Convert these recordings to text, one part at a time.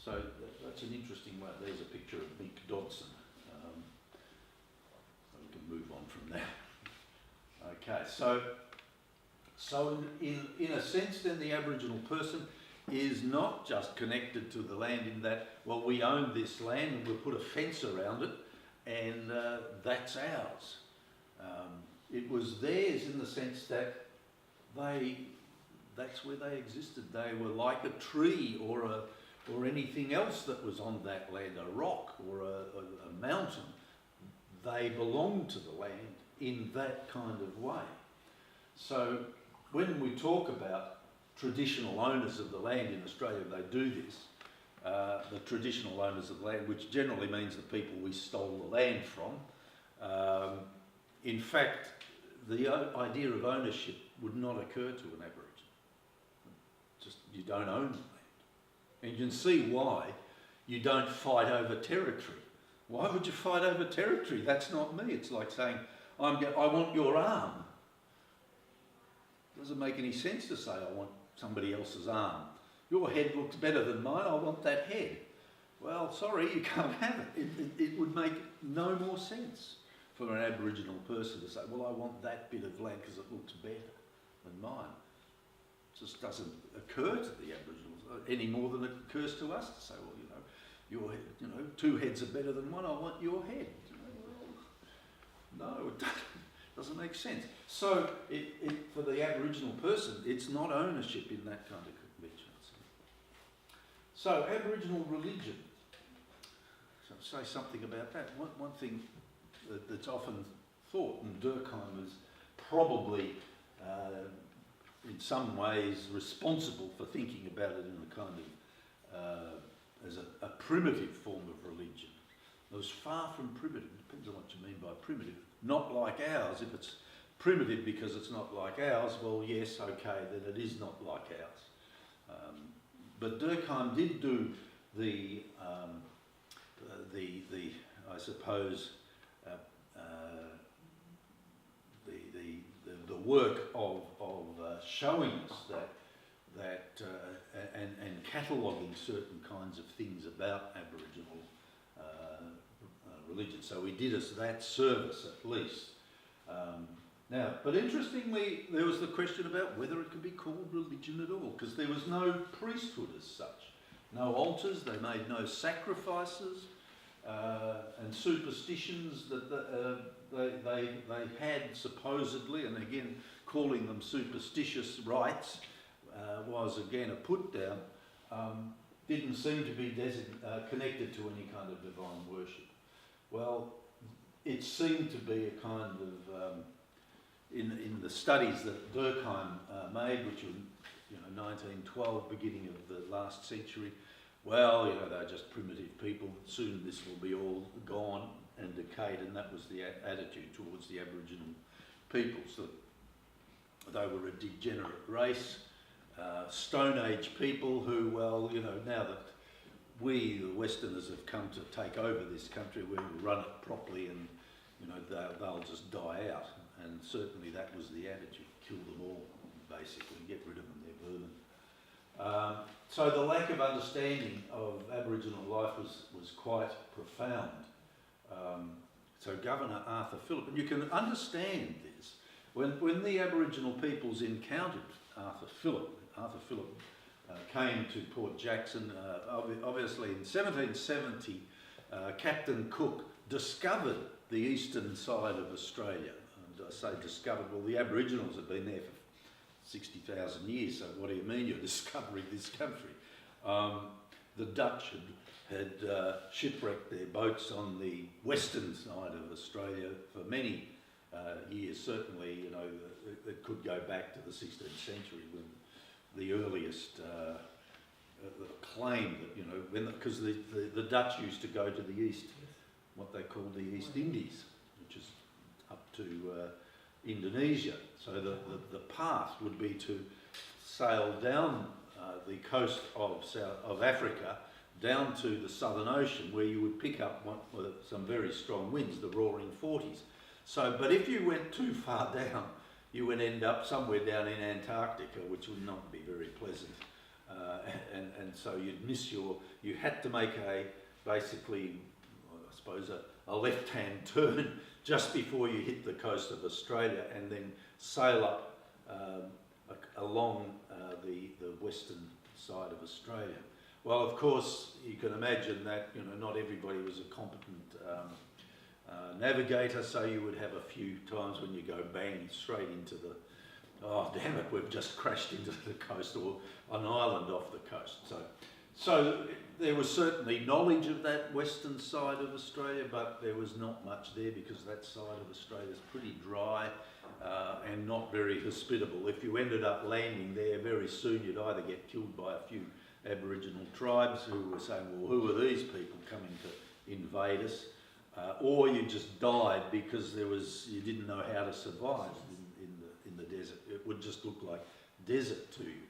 So that's an interesting one. There's a picture of Mick Dodson. We can move on from there. Okay, so in a sense then the Aboriginal person is not just connected to the land in that, well, we own this land and we'll put a fence around it and that's ours. It was theirs in the sense that that's where they existed. They were like a tree or anything else that was on that land, a rock or a mountain. They belonged to the land in that kind of way. So when we talk about traditional owners of the land in Australia, they do this. The traditional owners of the land, which generally means the people we stole the land from. In fact, the idea of ownership would not occur to an Aboriginal. Just, you don't own the land. And you can see why you don't fight over territory. Why would you fight over territory? That's not me. It's like saying, I want your arm. Doesn't make any sense to say, I want somebody else's arm. Your head looks better than mine, I want that head. Well, sorry, you can't have it. It would make no more sense for an Aboriginal person to say, well, I want that bit of land because it looks better than mine. It just doesn't occur to the Aboriginals any more than it occurs to us to say, well, your head, two heads are better than one, I want your head. No, it doesn't make sense. So for the Aboriginal person, it's not ownership in that kind of convention. So Aboriginal religion. So say something about that. One thing that's often thought, and Durkheim is probably in some ways responsible for thinking about it in a kind of as a primitive form of religion. It was far from primitive. Depends on what you mean by primitive. Not like ours. If it's primitive because it's not like ours, well, yes, okay, then it is not like ours. But Durkheim did do the I suppose the work of showing us that and cataloguing certain kinds of things about Aboriginal religion. So he did us that service at least. Now, but interestingly, there was the question about whether it could be called religion at all, because there was no priesthood as such. No altars, they made no sacrifices, and superstitions that they had supposedly, and again, calling them superstitious rites was again a put down, didn't seem to be connected to any kind of divine worship. Well, it seemed to be a kind of in the studies that Durkheim made, which were 1912, beginning of the last century. Well, they're just primitive people. Soon this will be all gone and decayed, and that was the attitude towards the Aboriginal people. So they were a degenerate race, Stone Age people who, well, now that we, the Westerners, have come to take over this country, we will run it properly and, they'll just die out. And certainly that was the attitude, kill them all, basically, get rid of them, they're vermin. So the lack of understanding of Aboriginal life was quite profound. So Governor Arthur Phillip, and you can understand this, when the Aboriginal peoples encountered Arthur Phillip came to Port Jackson, obviously in 1770, Captain Cook discovered the eastern side of Australia. And I say discovered, well, the Aboriginals have been there for 60,000 years, so what do you mean you're discovering this country? The Dutch had shipwrecked their boats on the western side of Australia for many years. Certainly, it could go back to the 16th century when the earliest claim that, because the Dutch used to go to the east, what they called the East Indies, which is up to Indonesia. So the path would be to sail down the coast of Africa down to the Southern Ocean, where you would pick up some very strong winds, the roaring 40s. So, but if you went too far down, you would end up somewhere down in Antarctica, which would not be very pleasant. and so you'd miss you had to make basically, I suppose, a left-hand turn just before you hit the coast of Australia, and then sail up along the western side of Australia. Well, of course, you can imagine that not everybody was a competent navigator, so you would have a few times when you go bang straight into oh damn it, we've just crashed into the coast, or an island off the coast. So there was certainly knowledge of that western side of Australia, but there was not much there because that side of Australia is pretty dry and not very hospitable. If you ended up landing there, very soon you'd either get killed by a few Aboriginal tribes who were saying, well, who are these people coming to invade us? Or you just died because you didn't know how to survive in the desert. It would just look like desert to you.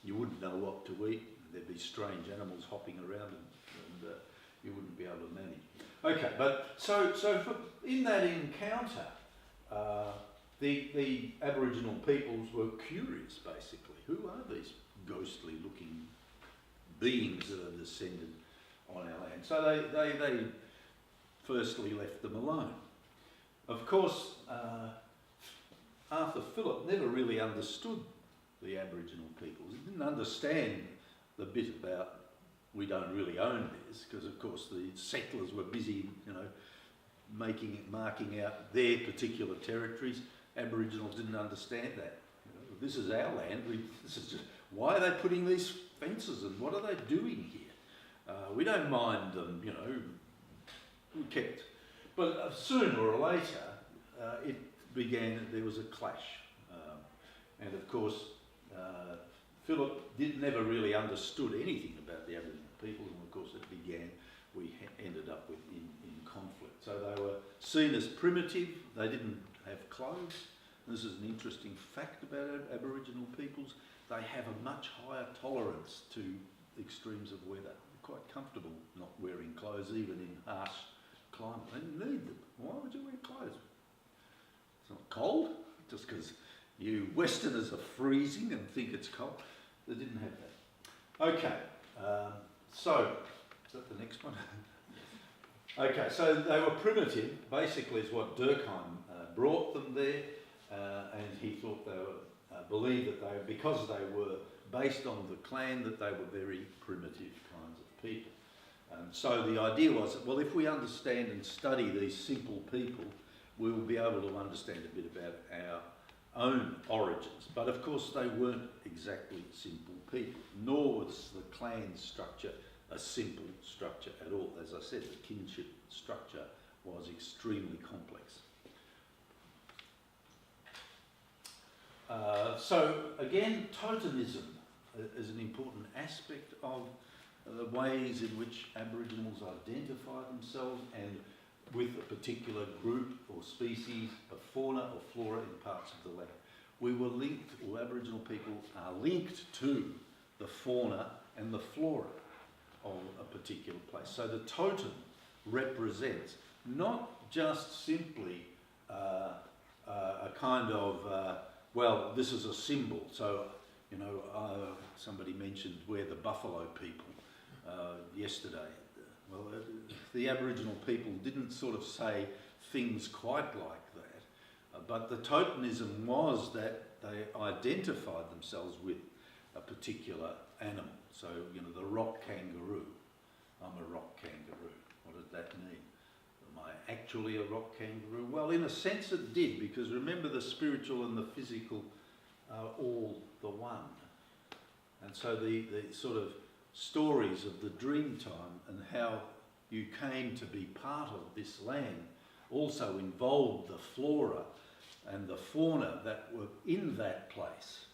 You wouldn't know what to eat. There'd be strange animals hopping around, and you wouldn't be able to manage. Okay, but so in that encounter, the Aboriginal peoples were curious, basically. Who are these ghostly-looking beings that are descended on our land? So they firstly left them alone. Of course, Arthur Phillip never really understood the Aboriginal peoples. He didn't understand the bit about we don't really own this, because of course the settlers were busy, marking out their particular territories. Aboriginals didn't understand that. This is our land. This is just, why are they putting these fences, and what are they doing here? We don't mind them, we kept. But sooner or later, there was a clash. And of course, Phillip never really understood anything about the Aboriginal people, and of course we ended up in conflict. So they were seen as primitive. They didn't have clothes. This is an interesting fact about Aboriginal peoples. They have a much higher tolerance to extremes of weather. They're quite comfortable not wearing clothes, even in harsh climate. They didn't need them. Why would you wear clothes? It's not cold, just because you Westerners are freezing and think it's cold. They didn't have that. Okay, so, is that the next one? Okay, so they were primitive, basically is what Durkheim brought them there, and he thought they were, believed that because they were based on the clan, that they were very primitive kinds of people. So the idea was that, well, if we understand and study these simple people, we will be able to understand a bit about our own origins. But of course they weren't exactly simple people, nor was the clan structure a simple structure at all. As I said, the kinship structure was extremely complex. So again, totemism is an important aspect of the ways in which Aboriginals identify themselves and with a particular group or species of fauna or flora in parts of the land. We were linked, or Aboriginal people are linked to the fauna and the flora of a particular place. So the totem represents not just simply a kind of, well, this is a symbol. So, somebody mentioned we're the buffalo people yesterday. Well, the Aboriginal people didn't sort of say things quite like that, but the totemism was that they identified themselves with a particular animal. So, the rock kangaroo. I'm a rock kangaroo. What does that mean? Am I actually a rock kangaroo? Well, in a sense it did, because remember, the spiritual and the physical are all the one. And so the sort of stories of the dream time and how you came to be part of this land also involved the flora and the fauna that were in that place.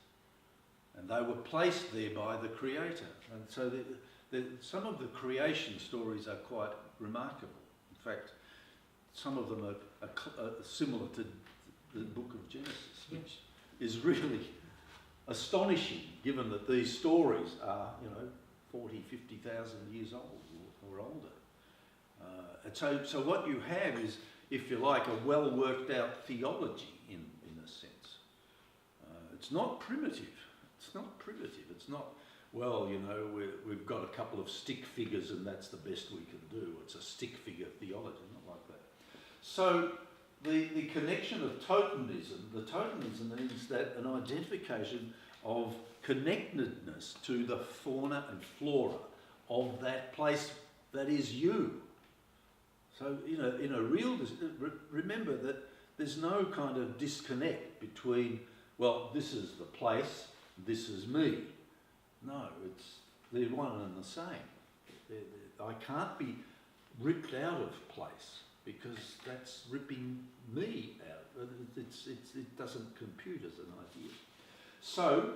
And they were placed there by the Creator. And so some of the creation stories are quite remarkable. In fact, some of them are similar to the book of Genesis, which is really astonishing, given that these stories are, 40, 50,000 years old or older. And so what you have is, if you like, a well worked out theology in a sense. It's not primitive. It's not primitive. It's not well, you know, we've got a couple of stick figures and that's the best we can do. It's a stick figure theology, not like that. So the connection of totemism, the totemism is that an identification of connectedness to the fauna and flora of that place that is you. So, you know, in a real, remember that there's no kind of disconnect between, well, this is the place, this is me. No, they're one and the same. I can't be ripped out of place because that's ripping me out. It doesn't compute as an idea. So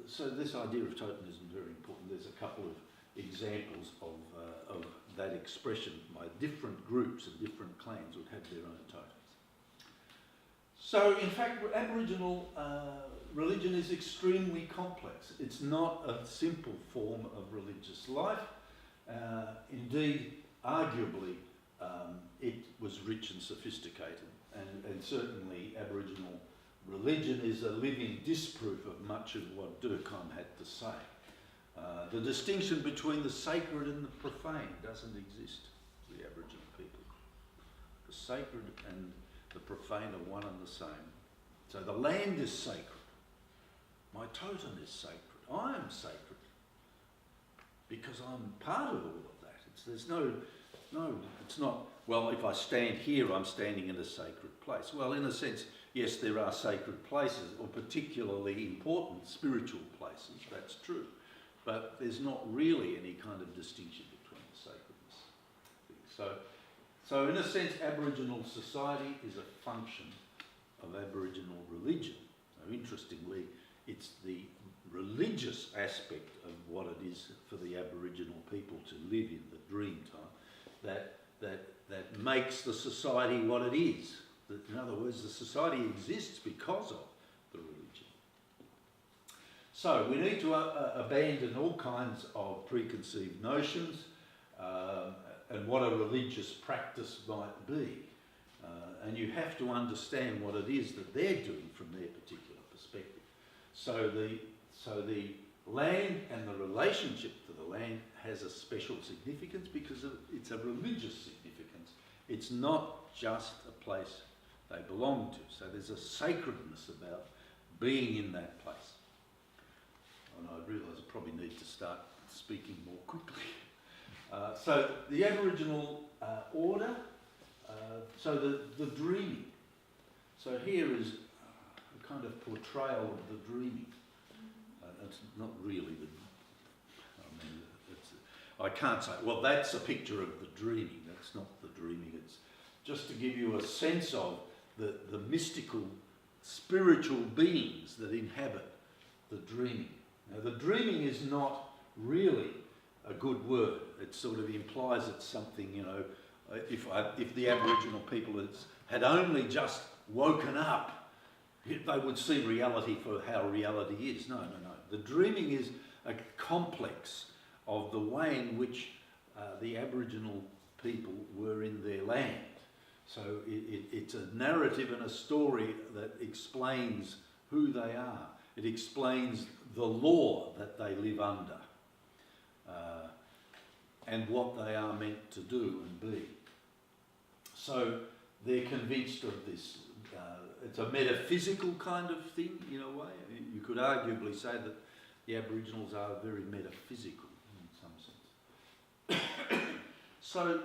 so this idea of totemism is very important. There's a couple of examples of that expression by different groups and different clans would have their own totems. So in fact, Aboriginal religion is extremely complex. It's not a simple form of religious life. Indeed, arguably, it was rich and sophisticated, and certainly Aboriginal religion is a living disproof of much of what Durkheim had to say. The distinction between the sacred and the profane doesn't exist for the Aboriginal people. The sacred and the profane are one and the same. So the land is sacred. My totem is sacred. I am sacred because I'm part of all of that. It's not, well, if I stand here, I'm standing in a sacred place. Well, in a sense, yes, there are sacred places, or particularly important spiritual places, that's true. But there's not really any kind of distinction between the sacredness. So in a sense, Aboriginal society is a function of Aboriginal religion. So interestingly, it's the religious aspect of what it is for the Aboriginal people to live in the dream time that makes the society what it is. In other words, the society exists because of the religion. So we need to abandon all kinds of preconceived notions and what a religious practice might be. And you have to understand what it is that they're doing from their particular perspective. So the land and the relationship to the land has a special significance because it's a religious significance. It's not just a place they belong to. So there's a sacredness about being in that place. And I realise I probably need to start speaking more quickly. So the Aboriginal order, so the dreaming. So here is a kind of portrayal of the dreaming. It's not really I can't say, well, that's a picture of the dreaming. That's not the dreaming. It's just to give you a sense of the mystical, spiritual beings that inhabit the dreaming. Now, the dreaming is not really a good word. It sort of implies it's something, you know, if the Aboriginal people had only just woken up, they would see reality for how reality is. No. The dreaming is a complex of the way in which the Aboriginal people were in their land. So it's a narrative and a story that explains who they are. It explains the law that they live under and what they are meant to do and be. So they're convinced of this. It's a metaphysical kind of thing in a way. You could arguably say that the Aboriginals are very metaphysical in some sense. So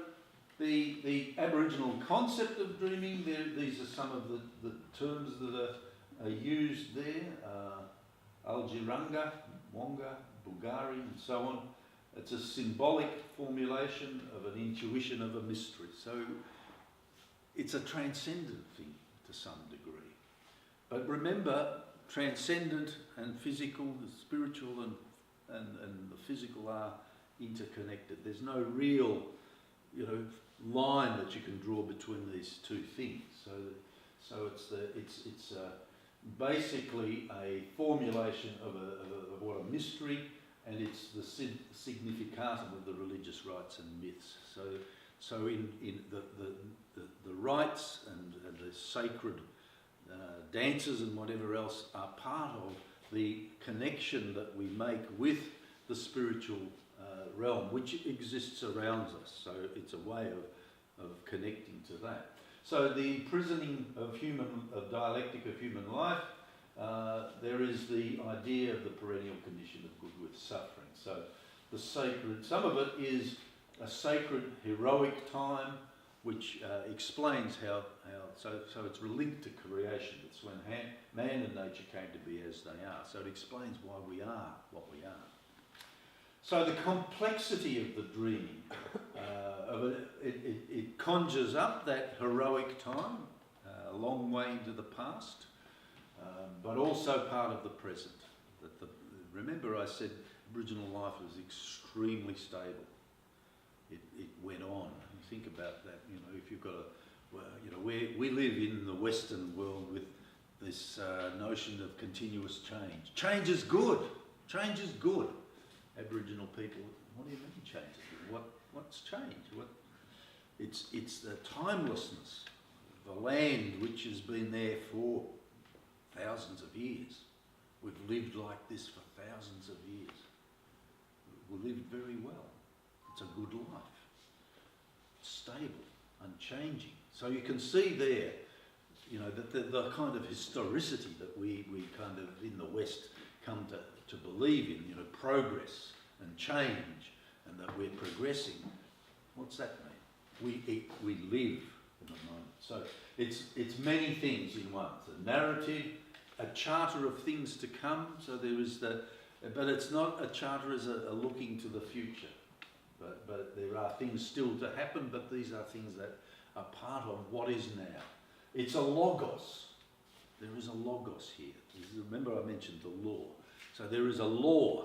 the Aboriginal concept of dreaming, these are some of the terms that are used there. Algiranga, Wonga, Bulgari and so on. It's a symbolic formulation of an intuition of a mystery. So it's a transcendent thing to some degree. But remember, transcendent and physical, the spiritual and the physical are interconnected. There's no real, you know, line that you can draw between these two things. So it's basically a formulation of what a mystery, and it's the significatum of the religious rites and myths. So in the rites and the sacred dances and whatever else are part of the connection that we make with the spiritual realm, which exists around us. So it's a way of connecting to that. So the imprisoning of dialectic of human life, there is the idea of the perennial condition of good with suffering. So the sacred, some of it is a sacred heroic time, which explains how so it's linked to creation. It's when man and nature came to be as they are. So it explains why we are what we are. So the complexity of the dreaming, it conjures up that heroic time, a long way into the past, but also part of the present. Remember I said Aboriginal life was extremely stable. It went on. You think about that, if you've got we live in the Western world with this notion of continuous change. Change is good. Change is good. Aboriginal people, what do you mean change is good? What's change? It's the timelessness of the land which has been there for thousands of years. We've lived like this for thousands of years. We lived very well. It's a good life. Stable, unchanging. So you can see there, that the kind of historicity that we kind of in the West come to believe in, progress and change, and that we're progressing. What's that mean? We live in the moment. So it's many things in one. It's a narrative, a charter of things to come. So there is but it's not a charter as a looking to the future. But there are things still to happen, but these are things that are part of what is now. It's a logos. There is a logos here. Remember I mentioned the law. So there is a law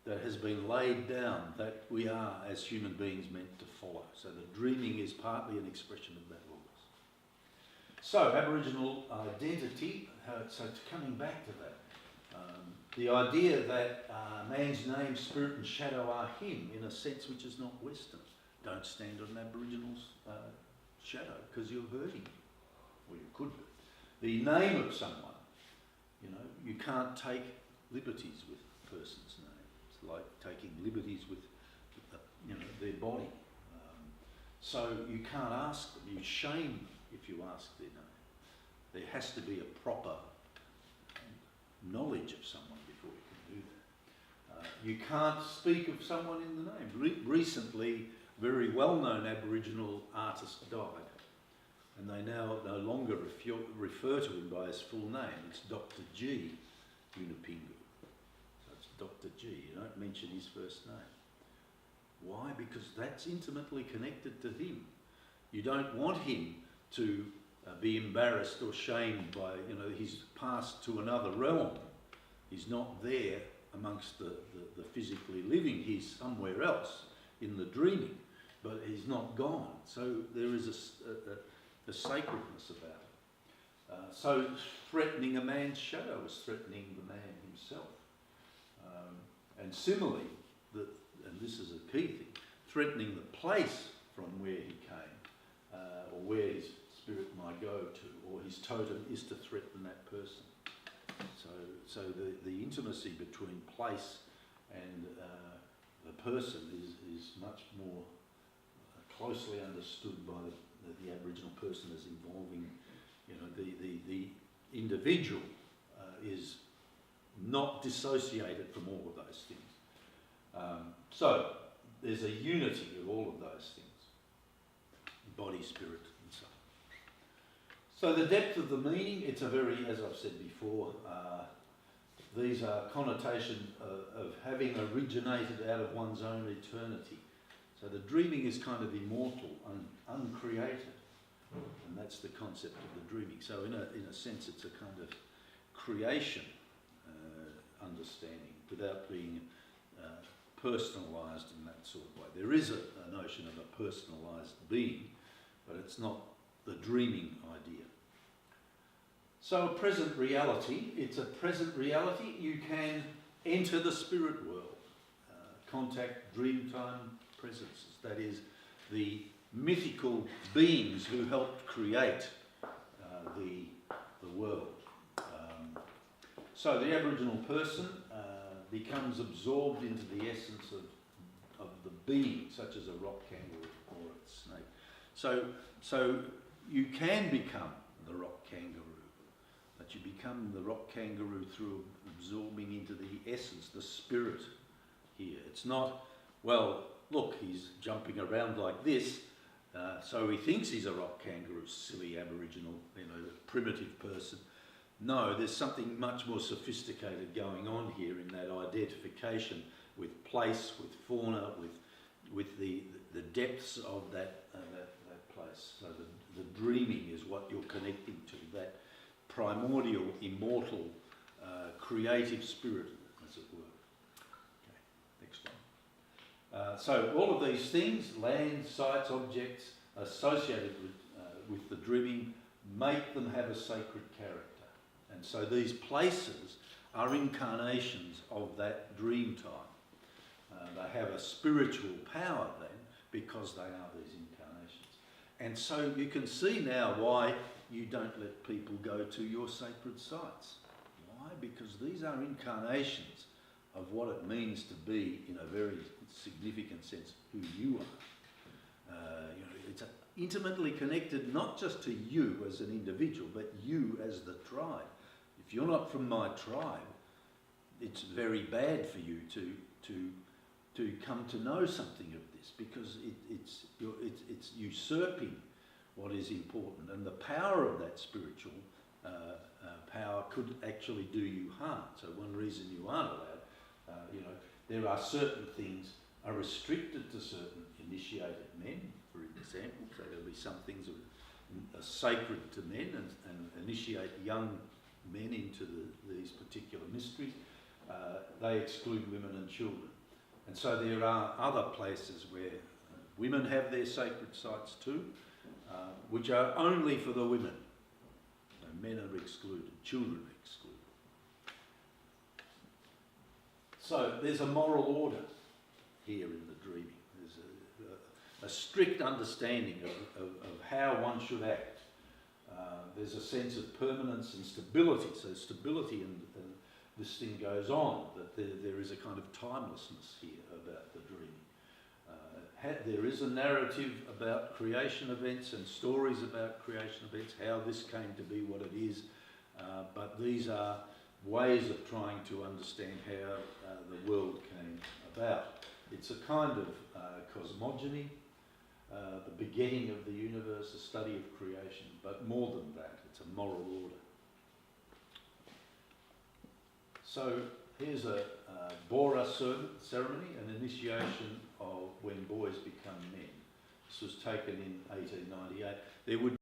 that has been laid down that we are as human beings meant to follow. So the dreaming is partly an expression of that logos. So Aboriginal identity, so coming back to that, the idea that man's name, spirit and shadow are him in a sense which is not Western. Don't stand on an Aboriginal's shadow because you're hurting him. Well, you could be. The name of someone, you can't take liberties with a person's name. It's like taking liberties with their body. So you can't ask them. You shame them if you ask their name. There has to be a proper knowledge of someone before you can do that. You can't speak of someone in the name. Recently, very well-known Aboriginal artist died, and they now no longer refer to him by his full name. It's Dr. G. Unipingu. So it's Dr. G. You don't mention his first name. Why? Because that's intimately connected to him. You don't want him to be embarrassed or shamed by, he's passed to another realm. He's not there amongst the physically living. He's somewhere else in the dreaming, but he's not gone. So there is a sacredness about it. So threatening a man's shadow is threatening the man himself. And similarly, and this is a key thing, threatening the place from where he came, or where his spirit might go to, or his totem is to threaten that person. So the intimacy between place and the person is much more closely understood by the Aboriginal person as involving, the individual is not dissociated from all of those things. So there's a unity of all of those things, body, spirit, and so on. So the depth of the meaning, it's a very, as I've said before, these are connotations of having originated out of one's own eternity. So the dreaming is kind of immortal, uncreated, and that's the concept of the dreaming. So in a sense, it's a kind of creation understanding without being personalised in that sort of way. There is a notion of a personalised being, but it's not the dreaming idea. So a present reality, it's a present reality. You can enter the spirit world, contact dreamtime presences. That is, the mythical beings who helped create the world. So the Aboriginal person becomes absorbed into the essence of the being, such as a rock kangaroo or a snake. So you can become the rock kangaroo, but you become the rock kangaroo through absorbing into the essence, the spirit here. It's not, well, look, he's jumping around like this, so he thinks he's a rock kangaroo, silly Aboriginal, primitive person. No, there's something much more sophisticated going on here in that identification with place, with fauna, with the depths of that place. So the dreaming is what you're connecting to, that primordial, immortal, creative spirit, as it were. Okay, next one. So all of these things, land, sites, objects associated with the dreaming, make them have a sacred character. And so these places are incarnations of that dream time. They have a spiritual power then because they are these incarnations. And so you can see now why you don't let people go to your sacred sites. Why? Because these are incarnations of what it means to be, in a very significant sense, who you are. It's intimately connected not just to you as an individual, but you as the tribe. If you're not from my tribe, it's very bad for you to come to know something of this, because it's usurping what is important, and the power of that spiritual power could actually do you harm. So one reason you aren't allowed, there are certain things are restricted to certain initiated men, for example. So there'll be some things that are sacred to men and initiate young men into these particular mysteries. They exclude women and children. And so there are other places where women have their sacred sites too, which are only for the women. So men are excluded, children are excluded. So there's a moral order here in the dreaming. There's a strict understanding of how one should act. There's a sense of permanence and stability. So stability and this thing goes on, that there is a kind of timelessness here about the dreaming. There is a narrative about creation events and stories about creation events, how this came to be what it is, but these are ways of trying to understand how the world came about. It's a kind of cosmogony, the begetting of the universe, a study of creation, but more than that, it's a moral order. So here's a Bora ceremony, an initiation of when boys become men. This was taken in 1898. There would